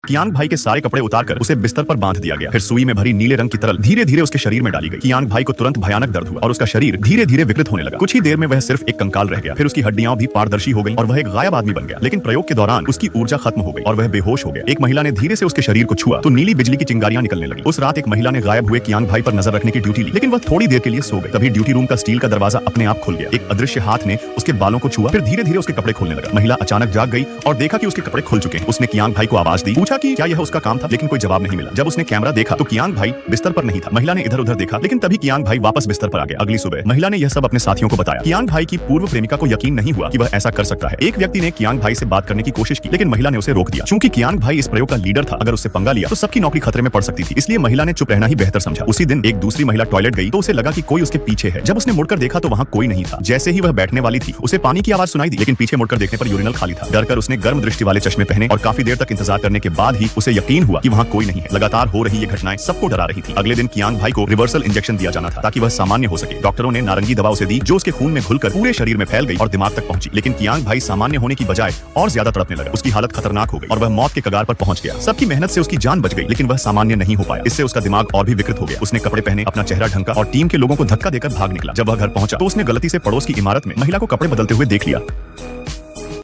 कियांग भाई के सारे कपड़े उतारकर उसे बिस्तर पर बांध दिया गया। फिर सुई में भरी नीले रंग की तरल धीरे धीरे उसके शरीर में डाली गई। कियांग भाई को तुरंत भयानक दर्द हुआ और उसका शरीर धीरे धीरे विकृत होने लगा। कुछ ही देर में वह सिर्फ एक कंकाल रह गया। फिर उसकी हड्डियां भी पारदर्शी हो गई और वह एक गायब आदमी बन गया। लेकिन प्रयोग के दौरान उसकी ऊर्जा खत्म हो गई और वह बेहोश हो गया। एक महिला ने धीरे से उसके शरीर को छुआ तो नीली बिजली की चिंगारियां निकलने लगी। उस रात एक महिला ने गायब हुए कियांग भाई पर नजर रखने की ड्यूटी ली, लेकिन वह थोड़ी देर के लिए सो गई। तभी ड्यूटी रूम का स्टील का दरवाजा अपने आप खुल गया। एक अदृश्य हाथ ने उसके बालों को छुआ, फिर धीरे धीरे उसके कपड़े खोलने लगा। महिला अचानक जाग गई और देखा कि उसके कपड़े खुल चुके हैं। उसने कियांग भाई को आवाज दी, पूछा कि क्या यह उसका काम था, लेकिन कोई जवाब नहीं मिला। जब उसने कैमरा देखा तो कियांग भाई बिस्तर पर नहीं था। महिला ने इधर उधर देखा, लेकिन तभी कियांग भाई वापस बिस्तर पर आ गया। अगली सुबह महिला ने यह सब अपने साथियों को बताया। कियांग भाई की पूर्व प्रेमिका को यकीन नहीं हुआ कि वह ऐसा कर सकता है। एक व्यक्ति ने कियांग भाई से बात करने की कोशिश की, लेकिन महिला ने उसे रोक दिया। चूंकि कियांग भाई इस प्रयोग का लीडर था, अगर उससे पंगा लिया तो सबकी नौकरी खतरे में पड़ सकती थी, इसलिए महिला ने चुप रहना ही बेहतर समझा। उसी दिन एक दूसरी महिला टॉयलेट गई तो उसे लगा कि कोई उसके पीछे है। जब उसने मुड़कर देखा तो वहाँ कोई नहीं था। जैसे ही वह बैठने वाली थी उसे पानी की आवाज सुनाई दी, लेकिन पीछे मुड़कर देखने पर यूरिनल खाली था। डरकर उसने गर्म दृष्टि वाले चश्मे पहने और काफी देर तक इंतजार करने के बाद ही उसे यकीन हुआ कि वहाँ कोई नहीं है। लगातार हो रही ये घटनाएं सबको डरा रही थी। अगले दिन कियांग भाई को रिवर्सल इंजेक्शन दिया जाना था ताकि वह सामान्य हो सके। डॉक्टरों ने नारंगी दवा उसे दी जो उसके खून में घुलकर पूरे शरीर में फैल गई और दिमाग तक पहुंची। लेकिन कियांग भाई सामान्य होने की बजाय और ज्यादा तड़पने लगा। उसकी हालत खतरनाक हो गई और वह मौत के कगार पर पहुंच गया। सबकी मेहनत से उसकी जान बच गई, लेकिन वह सामान्य नहीं हो पाया। इससे उसका दिमाग और भी विकृत हो गया। उसने कपड़े पहने, अपना चेहरा ढंका और टीम के लोगों को धक्का देकर भाग निकला। जब वह घर पहुंचा तो उसने गलती से पड़ोस की इमारत में महिला को कपड़े बदलते हुए देख लिया।